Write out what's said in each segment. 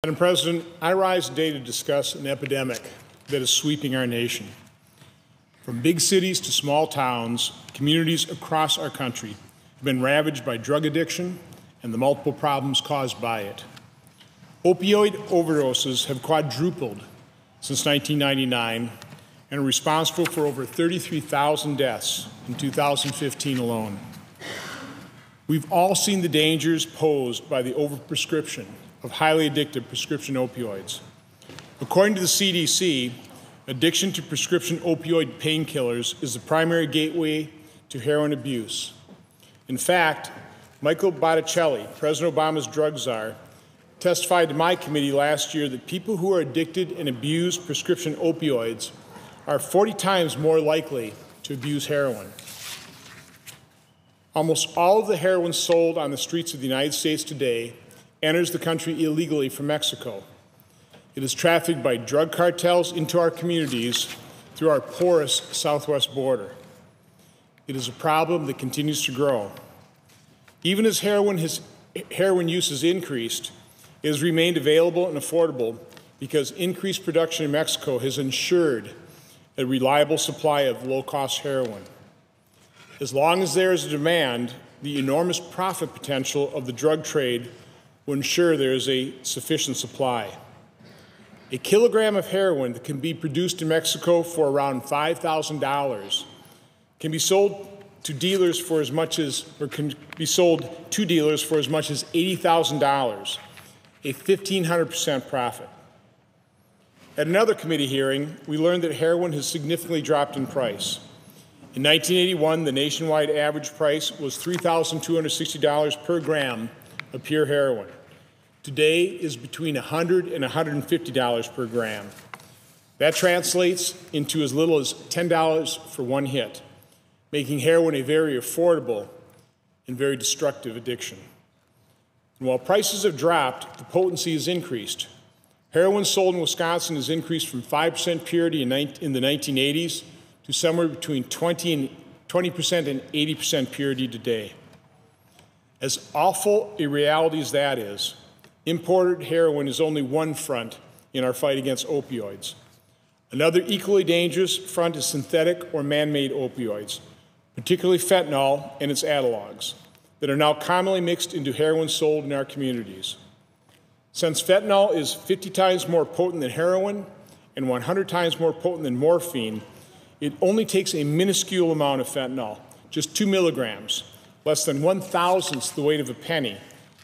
Madam President, I rise today to discuss an epidemic that is sweeping our nation. From big cities to small towns, communities across our country have been ravaged by drug addiction and the multiple problems caused by it. Opioid overdoses have quadrupled since 1999 and are responsible for over 33,000 deaths in 2015 alone. We've all seen the dangers posed by the overprescription of highly addictive prescription opioids. According to the CDC, addiction to prescription opioid painkillers is the primary gateway to heroin abuse. In fact, Michael Botticelli, President Obama's drug czar, testified to my committee last year that people who are addicted and abuse prescription opioids are 40 times more likely to abuse heroin. Almost all of the heroin sold on the streets of the United States today enters the country illegally from Mexico. It is trafficked by drug cartels into our communities through our porous southwest border. It is a problem that continues to grow. Even as heroin use has increased, it has remained available and affordable because increased production in Mexico has ensured a reliable supply of low-cost heroin. As long as there is a demand, the enormous profit potential of the drug trade will ensure there is a sufficient supply. A kilogram of heroin that can be produced in Mexico for around $5,000 can be sold to dealers for as much as, $80,000, a 1,500% profit. At another committee hearing, we learned that heroin has significantly dropped in price. In 1981, the nationwide average price was $3,260 per gram of pure heroin. Today is between $100 and $150 per gram. That translates into as little as $10 for one hit, making heroin a very affordable and very destructive addiction. And while prices have dropped, the potency has increased. Heroin sold in Wisconsin has increased from 5% purity in the 1980s to somewhere between 20% and 80% purity today. As awful a reality as that is, imported heroin is only one front in our fight against opioids. Another equally dangerous front is synthetic or man-made opioids, particularly fentanyl and its analogues, that are now commonly mixed into heroin sold in our communities. Since fentanyl is 50 times more potent than heroin and 100 times more potent than morphine, it only takes a minuscule amount of fentanyl, just 2 milligrams, less than 1,000th the weight of a penny,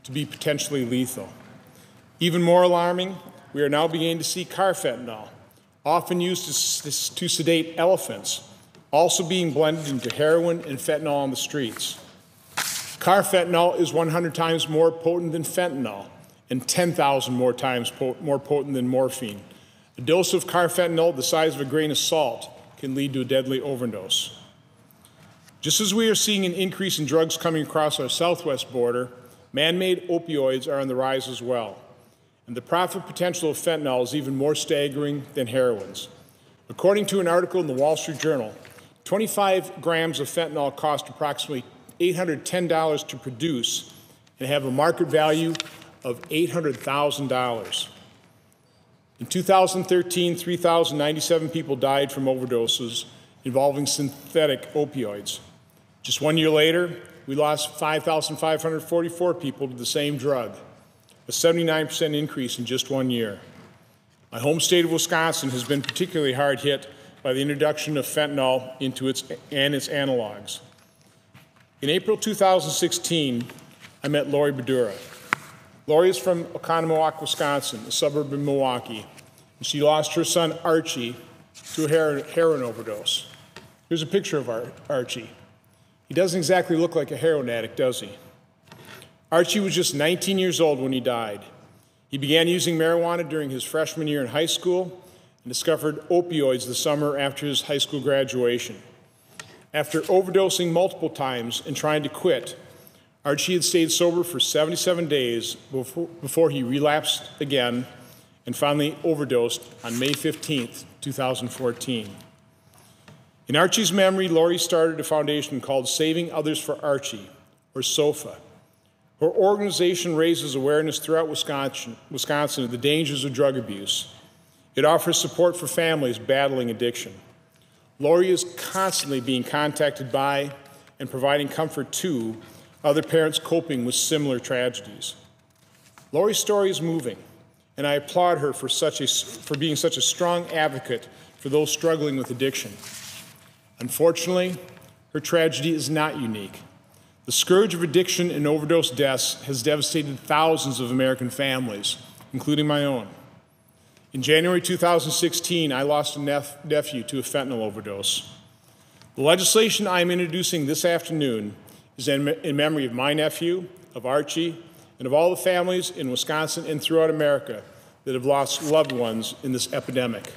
to be potentially lethal. Even more alarming, we are now beginning to see carfentanil, often used to sedate elephants, also being blended into heroin and fentanyl on the streets. Carfentanil is 100 times more potent than fentanyl and 10,000 more times more potent than morphine. A dose of carfentanil the size of a grain of salt can lead to a deadly overdose. Just as we are seeing an increase in drugs coming across our southwest border, man-made opioids are on the rise as well. And the profit potential of fentanyl is even more staggering than heroin's. According to an article in the Wall Street Journal, 25 grams of fentanyl cost approximately $810 to produce and have a market value of $800,000. In 2013, 3,097 people died from overdoses involving synthetic opioids. Just 1 year later, we lost 5,544 people to the same drug, a 79% increase in just 1 year. My home state of Wisconsin has been particularly hard hit by the introduction of fentanyl into its analogues. In April 2016, I met Lori Badura. Lori is from Oconomowoc, Wisconsin, a suburb of Milwaukee, and she lost her son Archie to a heroin overdose. Here's a picture of Archie. He doesn't exactly look like a heroin addict, does he? Archie was just 19 years old when he died. He began using marijuana during his freshman year in high school and discovered opioids the summer after his high school graduation. After overdosing multiple times and trying to quit, Archie had stayed sober for 77 days before he relapsed again and finally overdosed on May 15, 2014. In Archie's memory, Lori started a foundation called Saving Others for Archie, or SOFA. Her organization raises awareness throughout Wisconsin of the dangers of drug abuse. It offers support for families battling addiction. Lori is constantly being contacted by and providing comfort to other parents coping with similar tragedies. Lori's story is moving, and I applaud her for being such a strong advocate for those struggling with addiction. Unfortunately, her tragedy is not unique. The scourge of addiction and overdose deaths has devastated thousands of American families, including my own. In January 2016, I lost a nephew to a fentanyl overdose. The legislation I am introducing this afternoon is in memory of my nephew, of Archie, and of all the families in Wisconsin and throughout America that have lost loved ones in this epidemic.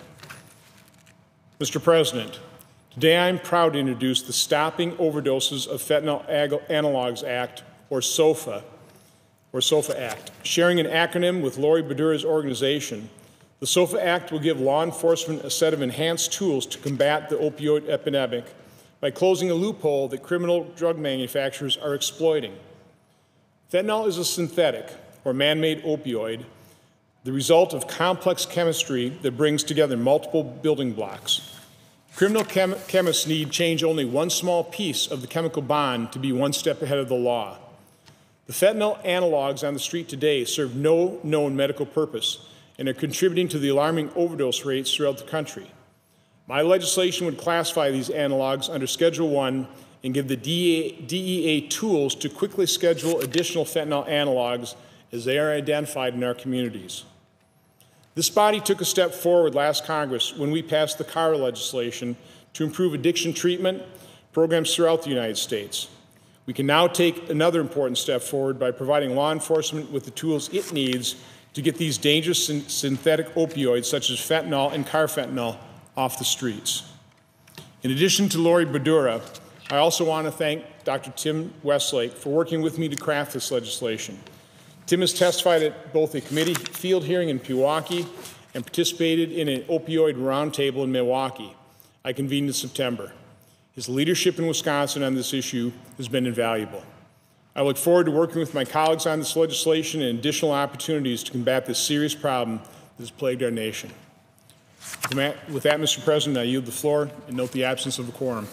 Mr. President, today I am proud to introduce the Stopping Overdoses of Fentanyl Analogues Act, or SOFA Act. Sharing an acronym with Lori Badura's organization, the SOFA Act will give law enforcement a set of enhanced tools to combat the opioid epidemic by closing a loophole that criminal drug manufacturers are exploiting. Fentanyl is a synthetic, or man-made opioid, the result of complex chemistry that brings together multiple building blocks. Criminal chemists need change only one small piece of the chemical bond to be one step ahead of the law. The fentanyl analogs on the street today serve no known medical purpose and are contributing to the alarming overdose rates throughout the country. My legislation would classify these analogs under Schedule 1 and give the DEA tools to quickly schedule additional fentanyl analogs as they are identified in our communities. This body took a step forward last Congress when we passed the CARA legislation to improve addiction treatment programs throughout the United States. We can now take another important step forward by providing law enforcement with the tools it needs to get these dangerous synthetic opioids such as fentanyl and carfentanil off the streets. In addition to Lori Badura, I also want to thank Dr. Tim Westlake for working with me to craft this legislation. Tim has testified at both a committee field hearing in Pewaukee and participated in an opioid roundtable in Milwaukee I convened in September. His leadership in Wisconsin on this issue has been invaluable. I look forward to working with my colleagues on this legislation and additional opportunities to combat this serious problem that has plagued our nation. With that, Mr. President, I yield the floor and note the absence of a quorum.